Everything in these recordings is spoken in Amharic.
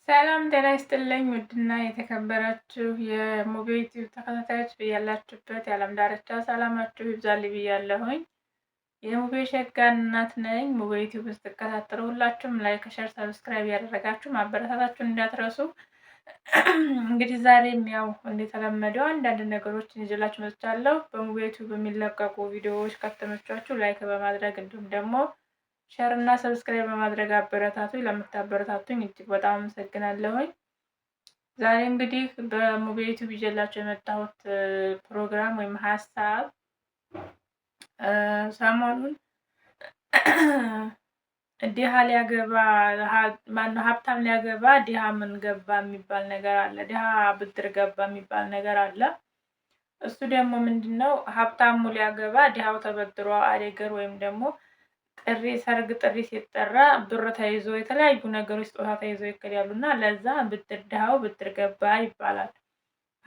ሰላም ጤና ይስጥልኝ ውድና የተከበራችሁ የሙቤ ዩቲዩብ ተከታታዮች ብያላችሁበት የዓለም ዳርቻ ሰላማችሁ ይብዛልኝ ብያለሁኝ። የሙቤ ሸጋ እናት ነኝ። ሙቤ ዩቲዩብ ስትከታተሉ ሁላችሁም ላይክ፣ ሸር፣ ሰብስክራይብ ያደረጋችሁ ማበረታታችሁን እንዳትረሱ። እንግዲህ ዛሬም ያው እንደተለመደው አንዳንድ ነገሮችን ይዤላችሁ መጥቻለሁ። በሙቤ ዩቲዩብ የሚለቀቁ ቪዲዮዎች ከተመቿችሁ ላይክ በማድረግ እንዲሁም ደግሞ ሸር እና ሰብስክራይብ በማድረግ አበረታቱኝ። ለምታበረታቱኝ እጅግ በጣም አመሰግናለሁኝ። ዛሬ እንግዲህ በሙቤ ዩቲዩብ ይዤላችሁ የመጣሁት ፕሮግራም ወይም ሀሳብ ሰሞኑን ድሃ ሊያገባ ማነው ሀብታም ሊያገባ ድሃ ምን ገባ የሚባል ነገር አለ። ድሃ ብድር ገባ የሚባል ነገር አለ። እሱ ደግሞ ምንድነው? ሀብታሙ ሊያገባ ድሃው ተበድሮ አደገር ወይም ደግሞ ጥሪ ሰርግ ጥሪ ሲጠራ ብር ተይዞ የተለያዩ ነገሮች ስጦታ ተይዞ ይከዳሉ እና ለዛ ብድር ድሃው ብድር ገባ ይባላል።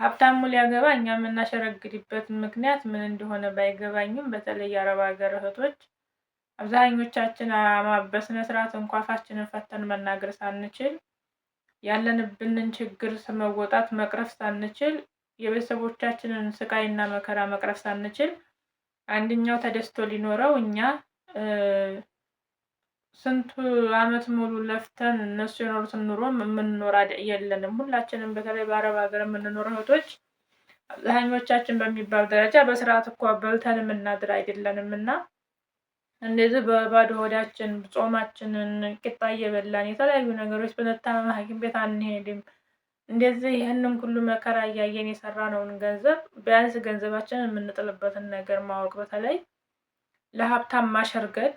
ሀብታሙ ሊያገባ እኛ የምናሸረግድበት ምክንያት ምን እንደሆነ ባይገባኝም በተለይ የአረብ ሀገር እህቶች አብዛኞቻችን በስነ ስርዓት እንኳ አፋችንን ፈተን መናገር ሳንችል ያለንብንን ችግር መወጣት መቅረፍ ሳንችል የቤተሰቦቻችንን ስቃይና መከራ መቅረፍ ሳንችል አንደኛው ተደስቶ ሊኖረው እኛ ስንት አመት ሙሉ ለፍተን እነሱ የኖሩትን ኑሮ የምንኖር የለንም። ሁላችንም በተለይ በአረብ ሀገር የምንኖር እህቶች አብዛኞቻችን በሚባል ደረጃ በስርዓት እኮ በልተን የምናድር አይደለንም እና እንደዚህ በባዶ ሆዳችን ጾማችንን ቂጣ እየበላን የተለያዩ ነገሮች በነታመም ሐኪም ቤት አንሄድም። እንደዚህ ይህንን ሁሉ መከራ እያየን የሰራነውን ገንዘብ ቢያንስ ገንዘባችንን የምንጥልበትን ነገር ማወቅ፣ በተለይ ለሀብታም ማሸርገድ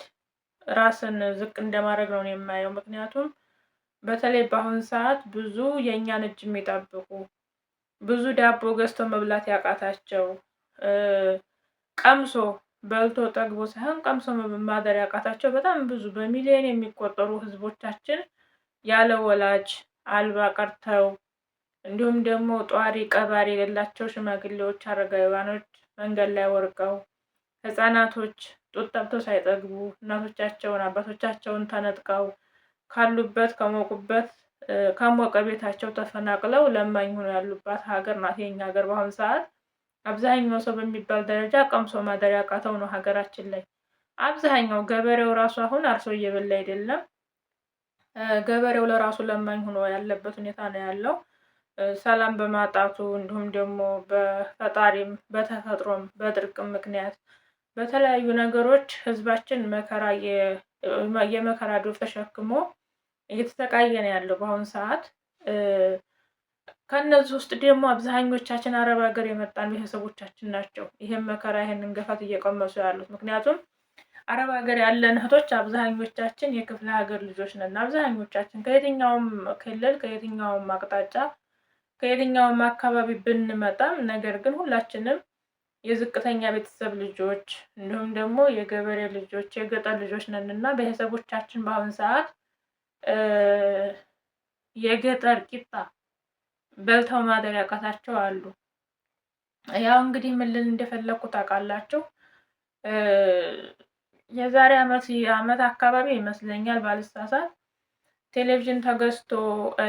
ራስን ዝቅ እንደማድረግ ነው የማየው። ምክንያቱም በተለይ በአሁን ሰዓት ብዙ የእኛን እጅ የሚጠብቁ ብዙ ዳቦ ገዝቶ መብላት ያቃታቸው ቀምሶ በልቶ ጠግቦ ሳይሆን ቀምሶ ማደር ያቃታቸው በጣም ብዙ በሚሊዮን የሚቆጠሩ ህዝቦቻችን ያለ ወላጅ አልባ ቀርተው እንዲሁም ደግሞ ጧሪ ቀባሪ የሌላቸው ሽማግሌዎች፣ አረጋውያኖች መንገድ ላይ ወርቀው ህፃናቶች ጡት ጠብተው ሳይጠግቡ እናቶቻቸውን አባቶቻቸውን ተነጥቀው ካሉበት ከሞቁበት ከሞቀ ቤታቸው ተፈናቅለው ለማኝ ሆነው ያሉባት ሀገር ናት የኛ ሀገር። በአሁኑ ሰዓት አብዛኛው ሰው በሚባል ደረጃ ቀምሶ ማደር ያቃተው ነው ሀገራችን ላይ። አብዛኛው ገበሬው ራሱ አሁን አርሶ እየበላ አይደለም። ገበሬው ለራሱ ለማኝ ሆኖ ያለበት ሁኔታ ነው ያለው። ሰላም በማጣቱ እንዲሁም ደግሞ በፈጣሪም በተፈጥሮም በድርቅም ምክንያት በተለያዩ ነገሮች ህዝባችን መከራ የመከራ ዶፍ ተሸክሞ እየተሰቃየ ነው ያለው በአሁኑ ሰዓት። ከነዚህ ውስጥ ደግሞ አብዛኞቻችን አረብ ሀገር የመጣን ቤተሰቦቻችን ናቸው ይሄን መከራ ይሄንን ገፋት እየቀመሱ ያሉት። ምክንያቱም አረብ ሀገር ያለን እህቶች አብዛኞቻችን የክፍለ ሀገር ልጆች ነን። አብዛኞቻችን ከየትኛውም ክልል ከየትኛውም አቅጣጫ ከየትኛውም አካባቢ ብንመጣም ነገር ግን ሁላችንም የዝቅተኛ ቤተሰብ ልጆች እንዲሁም ደግሞ የገበሬ ልጆች የገጠር ልጆች ነን እና ቤተሰቦቻችን በአሁኑ ሰዓት የገጠር ቂጣ በልተው ማደር ያቃታቸው አሉ። ያው እንግዲህ ምን ልል እንደፈለኩ ታውቃላችሁ? የዛሬ አመት አካባቢ ይመስለኛል ባልሳሳት ቴሌቪዥን ተገዝቶ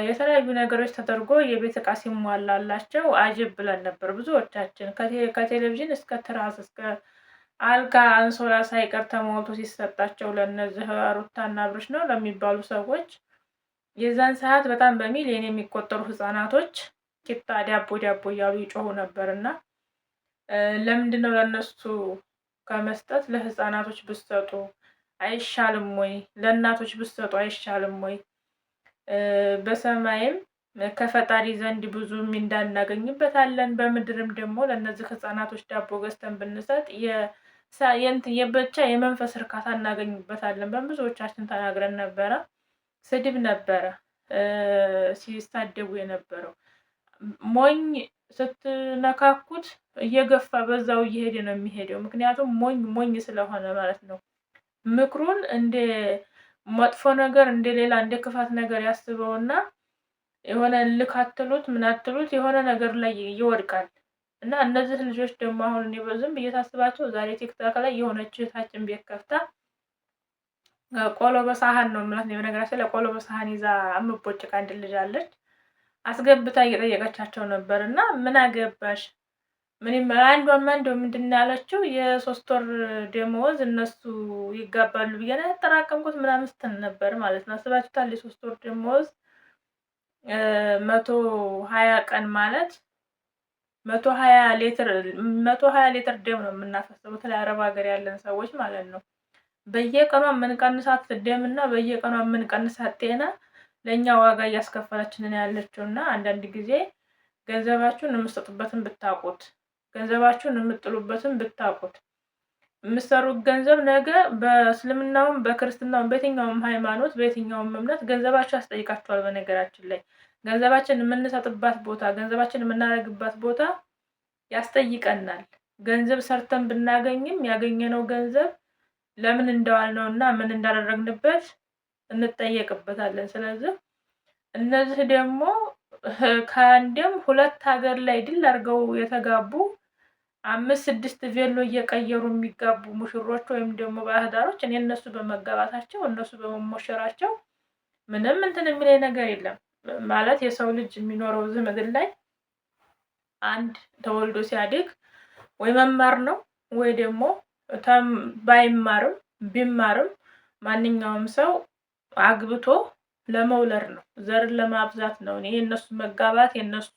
የተለያዩ ነገሮች ተደርጎ የቤት እቃ ሲሟላላቸው አጀብ ብለን ነበር ብዙዎቻችን። ከቴሌቪዥን እስከ ትራስ እስከ አልጋ አንሶላ ሳይቀር ተሞልቶ ሲሰጣቸው ለነዚህ ሩታና አብርሽ ነው ለሚባሉ ሰዎች የዛን ሰዓት በጣም በሚሊዮን የሚቆጠሩ ህፃናቶች ቂጣ ዳቦ ዳቦ እያሉ ይጮሁ ነበርና ለምንድነው ለነሱ ከመስጠት ለህፃናቶች ብትሰጡ አይሻልም ወይ? ለእናቶች ብትሰጡ አይሻልም ወይ? በሰማይም ከፈጣሪ ዘንድ ብዙ ምንዳ እናገኝበታለን፣ በምድርም ደግሞ ለነዚህ ህፃናቶች ዳቦ ገዝተን ብንሰጥ የብቻ የመንፈስ እርካታ እናገኝበታለን። በብዙዎቻችን ተናግረን ነበረ። ስድብ ነበረ ሲሳደቡ የነበረው። ሞኝ ስትነካኩት እየገፋ በዛው እየሄደ ነው የሚሄደው። ምክንያቱም ሞኝ ስለሆነ ማለት ነው። ምክሩን እንደ መጥፎ ነገር እንደ ሌላ እንደ ክፋት ነገር ያስበውና የሆነ ልክ አትሉት ምን አትሉት የሆነ ነገር ላይ ይወድቃል። እና እነዚህ ልጆች ደግሞ አሁን እኔ በዝም ብዬ ሳስባቸው ዛሬ ቲክቶክ ላይ የሆነች እህታችን ቤት ከፍታ ቆሎ በሳህን ነው የምላት። በነገራችን ላይ ቆሎ በሳህን ይዛ የምትቦጭቅ አንድ ልጅ አለች። አስገብታ እየጠየቀቻቸው ነበር እና ምን አገባሽ ምንም አንዷማ እንደው ምንድን ነው ያለችው የ3 ወር ደመወዝ እነሱ ይጋባሉ ብዬ ነው ያጠራቀምኩት ምናምን ስትል ነበር ማለት ነው። አስባችሁታል? የ3 ወር ደመወዝ 120 ቀን ማለት 120 ሊትር ደም ነው የምናፈሰው። በተለይ አረብ ሀገር ያለን ሰዎች ማለት ነው። በየቀኗ የምንቀንሳት ደም እና በየቀኗ የምንቀንሳት ጤና ለእኛ ዋጋ እያስከፈለችን ያለችው እና አንዳንድ ጊዜ ገንዘባችሁን የምትሰጡበትን ብታውቁት፣ ገንዘባችሁን የምትጥሉበትን ብታውቁት፣ የምትሰሩት ገንዘብ ነገ በእስልምናውም በክርስትናውም በየትኛውም ሃይማኖት በየትኛውም እምነት ገንዘባችሁ ያስጠይቃችኋል። በነገራችን ላይ ገንዘባችን የምንሰጥባት ቦታ፣ ገንዘባችን የምናደርግባት ቦታ ያስጠይቀናል። ገንዘብ ሰርተን ብናገኝም ያገኘነው ገንዘብ ለምን እንደዋልነው እና ምን እንዳደረግንበት እንጠየቅበታለን። ስለዚህ እነዚህ ደግሞ ከአንድም 2 ሀገር ላይ ድል አድርገው የተጋቡ 5 6 ቬሎ እየቀየሩ የሚጋቡ ሙሽሮች ወይም ደግሞ ባህዳሮች እኔ እነሱ በመጋባታቸው እነሱ በመሞሸራቸው ምንም እንትን የሚለኝ ነገር የለም። ማለት የሰው ልጅ የሚኖረው እዚህ ምድር ላይ አንድ ተወልዶ ሲያድግ ወይ መማር ነው ወይ ደግሞ ባይማርም ቢማርም ማንኛውም ሰው አግብቶ ለመውለድ ነው፣ ዘርን ለማብዛት ነው። እኔ የነሱ መጋባት የነሱ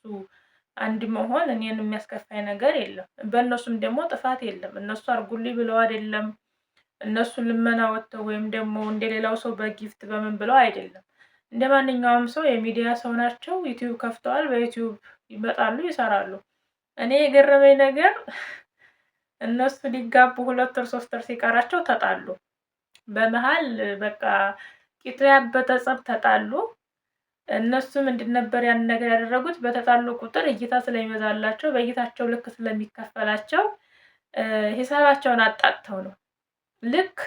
አንድ መሆን እኔን የሚያስከፋኝ ነገር የለም። በእነሱም ደግሞ ጥፋት የለም። እነሱ አርጉልኝ ብለው አይደለም፣ እነሱ ልመና ወጥተው ወይም ደግሞ እንደሌላው ሰው በጊፍት በምን ብለው አይደለም። እንደ ማንኛውም ሰው የሚዲያ ሰው ናቸው። ዩቲዩብ ከፍተዋል፣ በዩቲዩብ ይመጣሉ፣ ይሰራሉ። እኔ የገረመኝ ነገር እነሱ ሊጋቡ 2 ወር 3 ወር ሲቀራቸው ተጣሉ። በመሃል በቃ ቂጡ ያበጠ ጸብ ተጣሉ። እነሱ ምንድን ነበር ያን ነገር ያደረጉት? በተጣሉ ቁጥር እይታ ስለሚበዛላቸው በእይታቸው ልክ ስለሚከፈላቸው ሂሳባቸውን አጣጥተው ነው። ልክ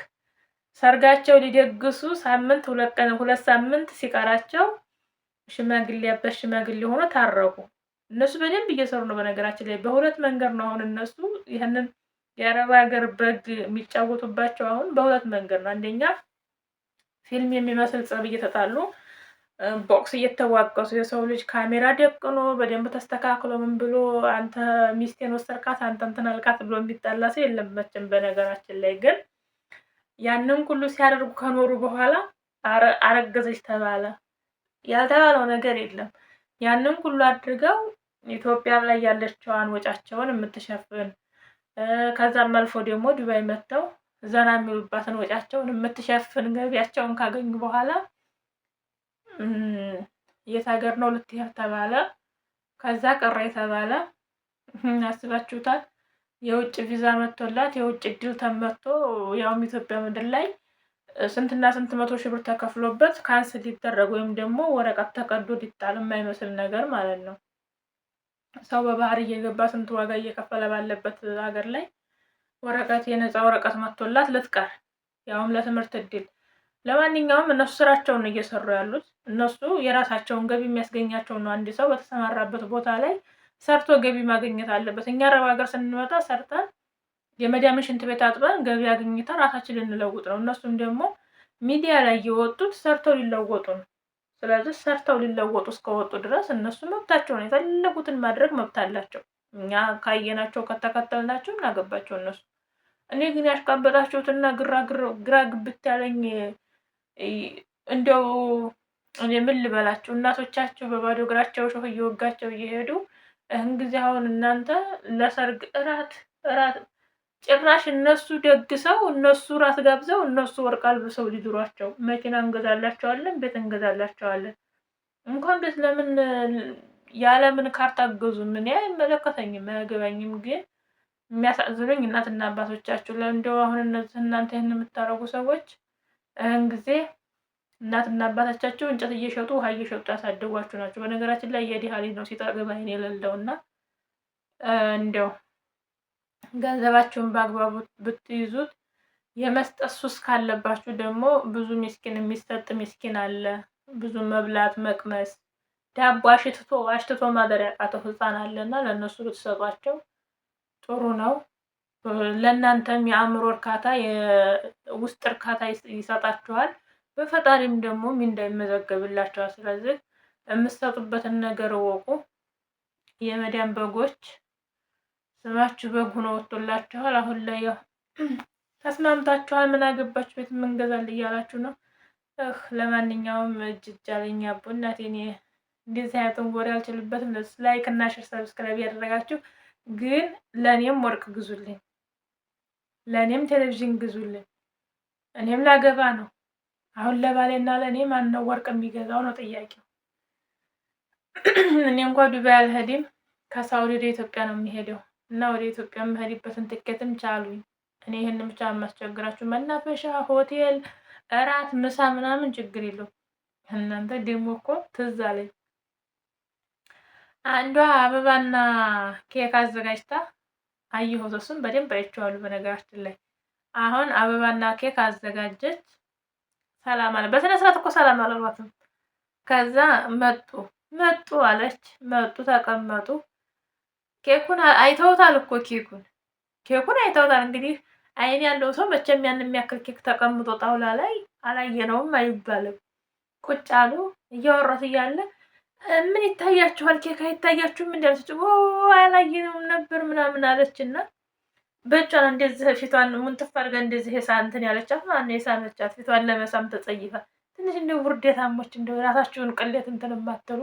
ሰርጋቸው ሊደግሱ ሳምንት 2 ሳምንት ሲቀራቸው ሽማግሌ አባት ሽማግሌ ሆኖ ታረቁ። እነሱ በደንብ እየሰሩ ነው። በነገራችን ላይ በሁለት መንገድ ነው አሁን እነሱ ይሄንን የአረብ ሀገር በግ የሚጫወቱባቸው አሁን በሁለት መንገድ ነው። አንደኛ ፊልም የሚመስል ጸብ እየተጣሉ ቦክስ እየተዋቀሱ የሰው ልጅ ካሜራ ደቅኖ በደንብ ተስተካክሎ ምን ብሎ አንተ ሚስቴን ወሰድካት አንተ እንትን አልካት ብሎ የሚጣላ ሰው የለም መቼም። በነገራችን ላይ ግን ያንን ሁሉ ሲያደርጉ ከኖሩ በኋላ አረገዘች ተባለ። ያልተባለው ነገር የለም። ያንን ሁሉ አድርገው ኢትዮጵያ ላይ ያለችዋን ወጫቸውን የምትሸፍን ከዛም አልፎ ደግሞ ዱባይ መጥተው ዘና የሚሉባትን ወጫቸውን የምትሸፍን ገቢያቸውን ካገኙ በኋላ የት ሀገር ነው ልትሄድ ተባለ። ከዛ ቀረ ተባለ። አስባችሁታል? የውጭ ቪዛ መጥቶላት የውጭ እድል ተመቶ ያውም ኢትዮጵያ ምድር ላይ ስንትና ስንት 100 ሺህ ብር ተከፍሎበት ካንስል ሊደረግ ወይም ደግሞ ወረቀት ተቀዶ ሊጣል የማይመስል ነገር ማለት ነው። ሰው በባህር እየገባ ስንት ዋጋ እየከፈለ ባለበት ሀገር ላይ ወረቀት የነፃ ወረቀት መጥቶላት ልትቀር ያውም ለትምህርት እድል። ለማንኛውም እነሱ ስራቸውን ነው እየሰሩ ያሉት። እነሱ የራሳቸውን ገቢ የሚያስገኛቸው ነው። አንድ ሰው በተሰማራበት ቦታ ላይ ሰርቶ ገቢ ማግኘት አለበት። እኛ አረብ ሀገር ስንመጣ ሰርተን የመዳምን ሽንት ቤት አጥበን ገቢ አግኝተን ራሳችንን ልንለውጥ ነው። እነሱም ደግሞ ሚዲያ ላይ የወጡት ሰርተው ሊለወጡ ነው። ስለዚህ ሰርተው ሊለወጡ እስከወጡ ድረስ እነሱ መብታቸው ነው። የፈለጉትን ማድረግ መብት አላቸው። እኛ ካየናቸው ከተከተልናቸው እናገባቸው እነሱ። እኔ ግን ያሽቃበጣችሁትና ግራ ግብት ያለኝ እንደው እኔ ምን ልበላችሁ፣ እናቶቻቸው በባዶ እግራቸው ሾህ እየወጋቸው እየሄዱ እህን ጊዜ አሁን እናንተ ለሰርግ እራት ጭራሽ እነሱ ደግሰው እነሱ ራት ጋብዘው እነሱ ወርቅ አልብሰው ሊድሯቸው መኪና እንገዛላቸዋለን፣ ቤት እንገዛላቸዋለን። እንኳን ቤት ለምን ያለምን ካርታ አገዙም? እኔ አይመለከተኝም አያገባኝም። ግን የሚያሳዝኑኝ እናትና አባቶቻችሁ ለእንደው አሁን እነዚህ እናንተ ይህን የምታረጉ ሰዎች እህን ጊዜ እናትና አባቶቻቸው እንጨት እየሸጡ ውሃ እየሸጡ ያሳደጓችሁ ናቸው። በነገራችን ላይ የዲሃ ልጅ ነው ሲጠግብ አይን የሌለውና እንደው ገንዘባችሁን በአግባቡ ብትይዙት። የመስጠት ሱስ ካለባችሁ ደግሞ ብዙ ምስኪን የሚሰጥ ምስኪን አለ። ብዙ መብላት መቅመስ ዳቦ አሽትቶ ማደር ያቃተው ህፃን አለና ለእነሱ ብትሰጧቸው ጥሩ ነው። ለእናንተም የአእምሮ እርካታ የውስጥ እርካታ ይሰጣችኋል። በፈጣሪም ደግሞ ምንዳ ይመዘገብላችኋል። ስለዚህ የምትሰጡበትን ነገር እወቁ። የመዳም በጎች ስማችሁ በግ ሆኖ ወጥቶላችኋል። አሁን ላይ ያው ተስማምታችኋል። ምን አገባችሁ ቤት እንገዛለን እያላችሁ ነው። ለማንኛውም እጅ አለኝ አቦ እናቴ። እኔ እንደዚህ አይነቱን ወሬ አልችልበትም። ላይክ እና ሼር ሰብስክራይብ ያደረጋችሁ ግን ለእኔም ወርቅ ግዙልኝ፣ ለእኔም ቴሌቪዥን ግዙልኝ። እኔም ላገባ ነው። አሁን ለባሌና ለእኔ ማን ነው ወርቅ የሚገዛው ነው ጥያቄው። እኔ እንኳ ዱባይ አልሄድም፣ ከሳውዲ ወደ ኢትዮጵያ ነው የሚሄደው እና ወደ ኢትዮጵያ የምሄድበትን ትኬትም ቻሉኝ። እኔ ይህን ብቻ የማስቸግራችሁ መናፈሻ፣ ሆቴል፣ እራት፣ ምሳ ምናምን ችግር የለውም። እናንተ ደግሞ እኮ ትዝ አለኝ አንዷ አበባና ኬክ አዘጋጅታ አየሁት። እሱም በደንብ አይቼዋለሁ። በነገራችን ላይ አሁን አበባና ኬክ አዘጋጀች። ሰላም አለ። በስነ ስርዓት እኮ ሰላም አላሏትም። ከዛ መጡ አለች። መጡ ተቀመጡ። ኬኩን አይተውታል እኮ ኬኩን አይተውታል። እንግዲህ አይን ያለው ሰው መቼም ያን የሚያክል ኬክ ተቀምጦ ጣውላ ላይ አላየነውም አይባልም። ቁጭ አሉ። እያወራት እያለ ምን ይታያችኋል? ኬክ አይታያችሁም? እንዳለች አላየነውም ነበር ምናምን አለችና በእጇን እንደዚህ ፊቷን ሙንጥፍ አድርጋ እንደዚህ እንትን ያለቻት ማነው የሳመቻት? ፊቷን ለመሳም ተጸይፋ ትንሽ እንደው ውርደታሞች እንደው ራሳችሁን ቅሌት እንትን የማትሉ።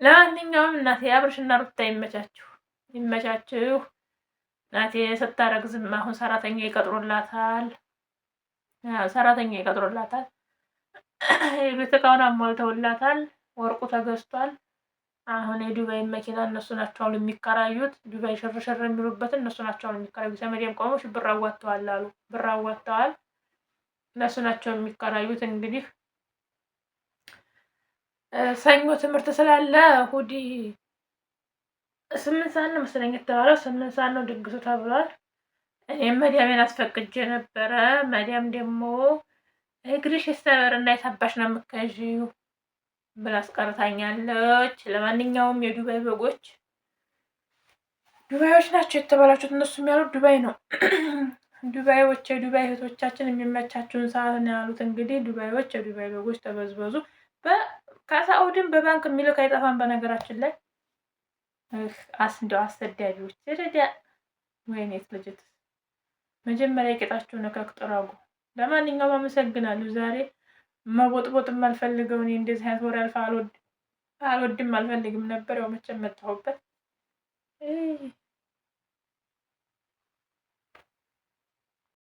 ለማንኛውም እናቴ አብርሽና ሩታ ይመቻችሁ። እናቴ ስታረግዝም አሁን ሰራተኛ ይቀጥሩላታል። የቤት እቃውን አሟልተውላታል። ወርቁ ተገዝቷል። አሁን የዱባይ መኪና እነሱ ናቸው አሁን የሚከራዩት። ዱባይ ሽርሽር የሚሉበትን እነሱ ናቸው አሁን የሚከራዩት። ሰመዴም ቆመው ብር አዋጥተዋል አሉ። ብር አዋጥተዋል። እነሱ ናቸው የሚከራዩት። እንግዲህ ሰኞ ትምህርት ስላለ እሑድ 8 ሰዓት ነው መሰለኝ የተባለው። 8 ሰዓት ነው ድግሱ ተብሏል። እኔም መዲያሜን አስፈቅጄ ነበረ። መዲያም ደግሞ እግርሽ ይሰበር እና የታባሽ ነው የምትከዢው ብላ አስቀርታኛለች። ለማንኛውም የዱባይ በጎች ዱባዮች ናቸው የተባላችሁት። እነሱም ያሉት ዱባይ ነው። ዱባዮች የዱባይ እህቶቻችን የሚመቻችሁን ሰዓት ነው ያሉት። እንግዲህ ዱባዮች የዱባይ በጎች ተበዝበዙ። ከሳኡድን በባንክ የሚልክ አይጠፋም። በነገራችን ላይ እንደው አሰዳቢዎች ወይኔት ልጅት መጀመሪያ የቄጣችሁን እከክ ጥረጉ። ለማንኛውም አመሰግናለሁ። ዛሬ መቦጥቦጥ የማልፈልገው እኔ እንደዚህ አይነት ወሬ አልወድም አልፈልግም ነበር። ያው መቼም መጣሁበት።